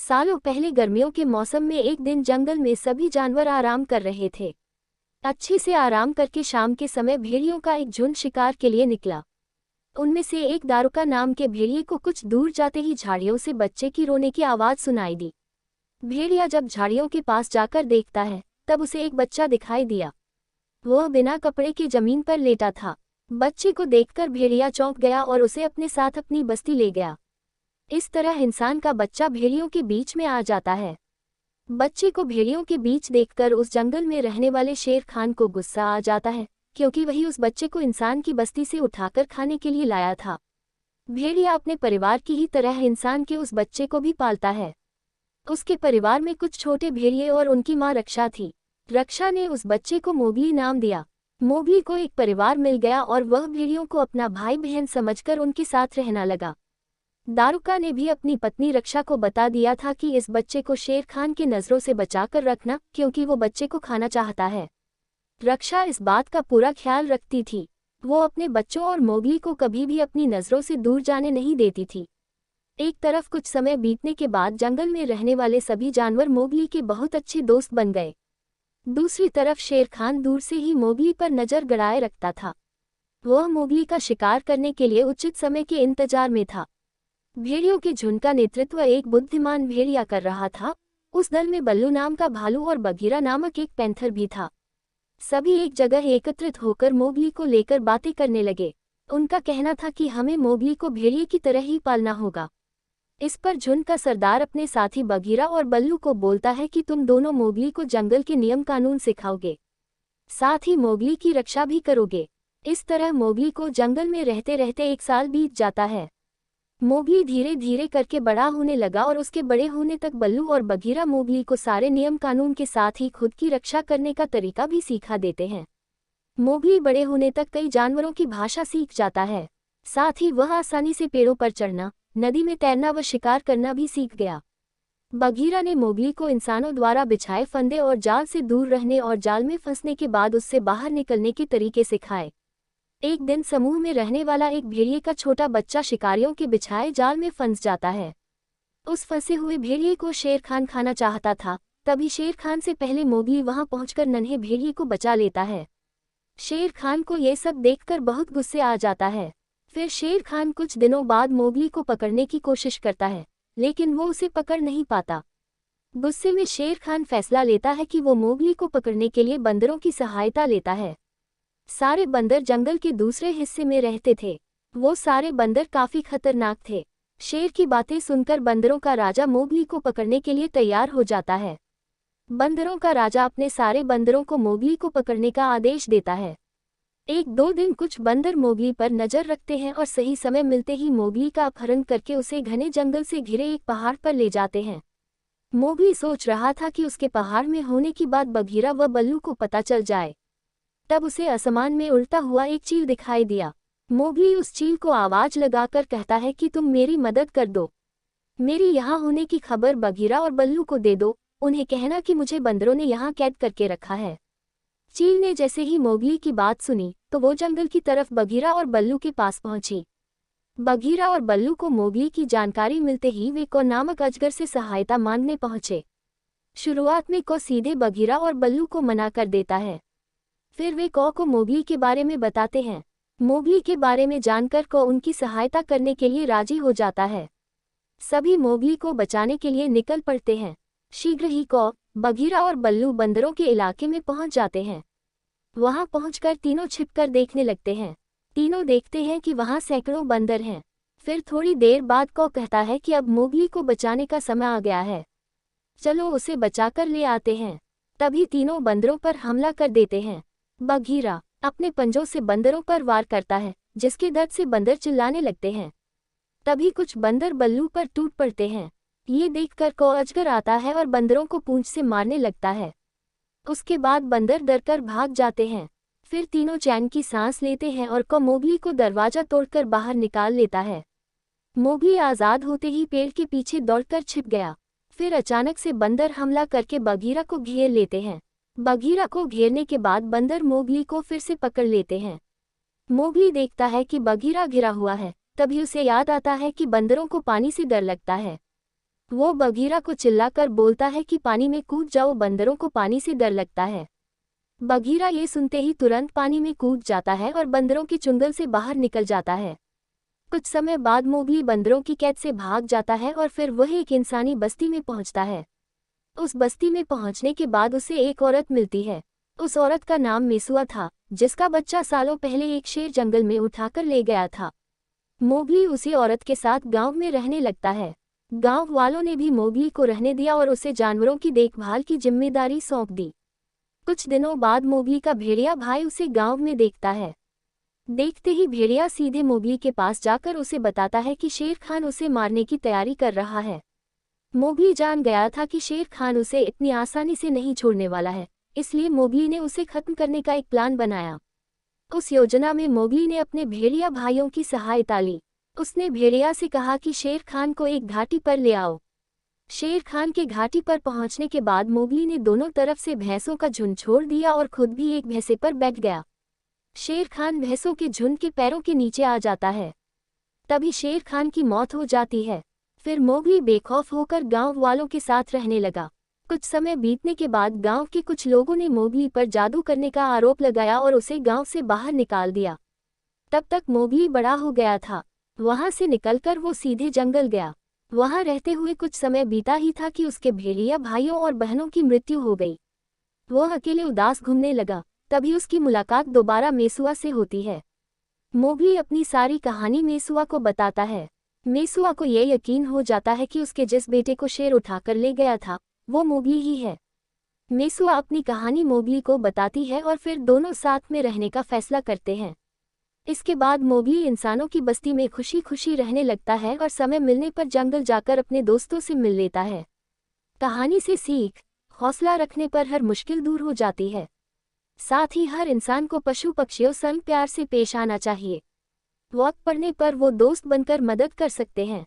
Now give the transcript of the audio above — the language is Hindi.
सालों पहले गर्मियों के मौसम में एक दिन जंगल में सभी जानवर आराम कर रहे थे। अच्छे से आराम करके शाम के समय भेड़ियों का एक झुंड शिकार के लिए निकला। उनमें से एक दारुका नाम के भेड़िए को कुछ दूर जाते ही झाड़ियों से बच्चे की रोने की आवाज़ सुनाई दी। भेड़िया जब झाड़ियों के पास जाकर देखता है तब उसे एक बच्चा दिखाई दिया। वह बिना कपड़े के जमीन पर लेटा था। बच्चे को देखकर भेड़िया चौंक गया और उसे अपने साथ अपनी बस्ती ले गया। इस तरह इंसान का बच्चा भेड़ियों के बीच में आ जाता है। बच्चे को भेड़ियों के बीच देखकर उस जंगल में रहने वाले शेर खान को गुस्सा आ जाता है, क्योंकि वही उस बच्चे को इंसान की बस्ती से उठाकर खाने के लिए लाया था। भेड़िया अपने परिवार की ही तरह इंसान के उस बच्चे को भी पालता है। उसके परिवार में कुछ छोटे भेड़िए और उनकी माँ रक्षा थी। रक्षा ने उस बच्चे को मोगली नाम दिया। मोगली को एक परिवार मिल गया और वह भेड़ियों को अपना भाई बहन समझकर उनके साथ रहना लगा। दारुका ने भी अपनी पत्नी रक्षा को बता दिया था कि इस बच्चे को शेर खान के नज़रों से बचाकर रखना, क्योंकि वो बच्चे को खाना चाहता है। रक्षा इस बात का पूरा ख्याल रखती थी। वो अपने बच्चों और मोगली को कभी भी अपनी नज़रों से दूर जाने नहीं देती थी। एक तरफ कुछ समय बीतने के बाद जंगल में रहने वाले सभी जानवर मोगली के बहुत अच्छे दोस्त बन गए। दूसरी तरफ शेर खान दूर से ही मोगली पर नज़र गड़ाए रखता था। वह मोगली का शिकार करने के लिए उचित समय के इंतजार में था। भेड़ियों के झुंड का नेतृत्व एक बुद्धिमान भेड़िया कर रहा था। उस दल में बल्लू नाम का भालू और बघीरा नामक एक पैंथर भी था। सभी एक जगह एकत्रित होकर मोगली को लेकर बातें करने लगे। उनका कहना था कि हमें मोगली को भेड़िए की तरह ही पालना होगा। इस पर झुंड का सरदार अपने साथी बघीरा और बल्लू को बोलता है कि तुम दोनों मोगली को जंगल के नियम कानून सिखाओगे, साथ ही मोगली की रक्षा भी करोगे। इस तरह मोगली को जंगल में रहते रहते 1 साल बीत जाता है। मोगली धीरे धीरे करके बड़ा होने लगा और उसके बड़े होने तक बल्लू और बघीरा मोगली को सारे नियम कानून के साथ ही खुद की रक्षा करने का तरीका भी सिखा देते हैं। मोगली बड़े होने तक कई जानवरों की भाषा सीख जाता है। साथ ही वह आसानी से पेड़ों पर चढ़ना, नदी में तैरना व शिकार करना भी सीख गया। बघीरा ने मोगली को इंसानों द्वारा बिछाए फंदे और जाल से दूर रहने और जाल में फंसने के बाद उससे बाहर निकलने के तरीके सिखाए। एक दिन समूह में रहने वाला एक भेड़िए का छोटा बच्चा शिकारियों के बिछाए जाल में फंस जाता है। उस फंसे हुए भेड़िए को शेर खान खाना चाहता था। तभी शेर खान से पहले मोगली वहां पहुंचकर नन्हे भेड़िए को बचा लेता है। शेर खान को ये सब देखकर बहुत गुस्से आ जाता है। फिर शेर खान कुछ दिनों बाद मोगली को पकड़ने की कोशिश करता है, लेकिन वो उसे पकड़ नहीं पाता। गुस्से में शेर खान फैसला लेता है कि वो मोगली को पकड़ने के लिए बंदरों की सहायता लेता है। सारे बंदर जंगल के दूसरे हिस्से में रहते थे। वो सारे बंदर काफी खतरनाक थे। शेर की बातें सुनकर बंदरों का राजा मोगली को पकड़ने के लिए तैयार हो जाता है। बंदरों का राजा अपने सारे बंदरों को मोगली को पकड़ने का आदेश देता है। 1-2 दिन कुछ बंदर मोगली पर नजर रखते हैं और सही समय मिलते ही मोगली का अपहरण करके उसे घने जंगल से घिरे एक पहाड़ पर ले जाते हैं। मोगली सोच रहा था कि उसके पहाड़ में होने की बात बघीरा व बल्लू को पता चल जाए। तब उसे आसमान में उड़ता हुआ एक चील दिखाई दिया। मोगली उस चील को आवाज लगाकर कहता है कि तुम मेरी मदद कर दो। मेरी यहाँ होने की खबर बघीरा और बल्लू को दे दो। उन्हें कहना कि मुझे बंदरों ने यहाँ कैद करके रखा है। चील ने जैसे ही मोगली की बात सुनी तो वो जंगल की तरफ बघीरा और बल्लू के पास पहुंची। बघीरा और बल्लू को मोगली की जानकारी मिलते ही वे को नामक अजगर से सहायता मांगने पहुंचे। शुरुआत में को सीधे बघीरा और बल्लू को मना कर देता है। फिर वे को मोगली के बारे में बताते हैं। मोगली के बारे में जानकर को उनकी सहायता करने के लिए राजी हो जाता है। सभी मोगली को बचाने के लिए निकल पड़ते हैं। शीघ्र ही को, बघीरा और बल्लू बंदरों के इलाके में पहुंच जाते हैं। वहां पहुंचकर तीनों छिपकर देखने लगते हैं। तीनों देखते हैं कि वहां सैकड़ों बंदर हैं। फिर थोड़ी देर बाद को कहता है कि अब मोगली को बचाने का समय आ गया है, चलो उसे बचाकर ले आते हैं। तभी तीनों बंदरों पर हमला कर देते हैं। बघीरा अपने पंजों से बंदरों पर वार करता है, जिसके दर्द से बंदर चिल्लाने लगते हैं। तभी कुछ बंदर बल्लू पर टूट पड़ते हैं। ये देखकर को अजगर आता है और बंदरों को पूंछ से मारने लगता है। उसके बाद बंदर डरकर भाग जाते हैं। फिर तीनों चैन की सांस लेते हैं और को मोगली को दरवाजा तोड़कर बाहर निकाल लेता है। मोगली आज़ाद होते ही पेड़ के पीछे दौड़कर छिप गया। फिर अचानक से बंदर हमला करके बघीरा को घेर लेते हैं। बघीरा को घेरने के बाद बंदर मोगली को फिर से पकड़ लेते हैं। मोगली देखता है कि बघीरा घिरा हुआ है। तभी उसे याद आता है कि बंदरों को पानी से डर लगता है। वो बगीरा को चिल्लाकर बोलता है कि पानी में कूद जाओ, बंदरों को पानी से डर लगता है। बगीरा ये सुनते ही तुरंत पानी में कूद जाता है और बंदरों के चुंगल से बाहर निकल जाता है। कुछ समय बाद मोगली बंदरों की कैद से भाग जाता है और फिर वह एक इंसानी बस्ती में पहुंचता है। उस बस्ती में पहुंचने के बाद उसे एक औरत मिलती है। उस औरत का नाम मेसुआ था, जिसका बच्चा सालों पहले एक शेर जंगल में उठाकर ले गया था। मोगली उसी औरत के साथ गांव में रहने लगता है। गांव वालों ने भी मोगली को रहने दिया और उसे जानवरों की देखभाल की जिम्मेदारी सौंप दी। कुछ दिनों बाद मोगली का भेड़िया भाई उसे गांव में देखता है। देखते ही भेड़िया सीधे मोगली के पास जाकर उसे बताता है कि शेर खान उसे मारने की तैयारी कर रहा है। मोगली जान गया था कि शेर खान उसे इतनी आसानी से नहीं छोड़ने वाला है, इसलिए मोगली ने उसे खत्म करने का एक प्लान बनाया। उस योजना में मोगली ने अपने भेड़िया भाइयों की सहायता ली। उसने भेड़िया से कहा कि शेर खान को एक घाटी पर ले आओ। शेर खान के घाटी पर पहुंचने के बाद मोगली ने दोनों तरफ से भैंसों का झुंड छोड़ दिया और खुद भी एक भैंसे पर बैठ गया। शेर खान भैंसों के झुंड के पैरों के नीचे आ जाता है। तभी शेर खान की मौत हो जाती है। फिर मोगली बेखौफ होकर गांव वालों के साथ रहने लगा। कुछ समय बीतने के बाद गांव के कुछ लोगों ने मोगली पर जादू करने का आरोप लगाया और उसे गांव से बाहर निकाल दिया। तब तक मोगली बड़ा हो गया था। वहां से निकलकर वो सीधे जंगल गया। वहां रहते हुए कुछ समय बीता ही था कि उसके भेड़िया भाइयों और बहनों की मृत्यु हो गई। वह अकेले उदास घूमने लगा। तभी उसकी मुलाकात दोबारा मेसुआ से होती है। मोगली अपनी सारी कहानी मेसुआ को बताता है। मेसुआ को ये यकीन हो जाता है कि उसके जिस बेटे को शेर उठाकर ले गया था वो मोगली ही है। मेसुआ अपनी कहानी मोगली को बताती है और फिर दोनों साथ में रहने का फैसला करते हैं। इसके बाद मोगली इंसानों की बस्ती में खुशी खुशी रहने लगता है और समय मिलने पर जंगल जाकर अपने दोस्तों से मिल लेता है। कहानी से सीख, हौसला रखने पर हर मुश्किल दूर हो जाती है। साथ ही हर इंसान को पशु पक्षियों संग प्यार से पेश आना चाहिए। वक्त पड़ने पर वो दोस्त बनकर मदद कर सकते हैं।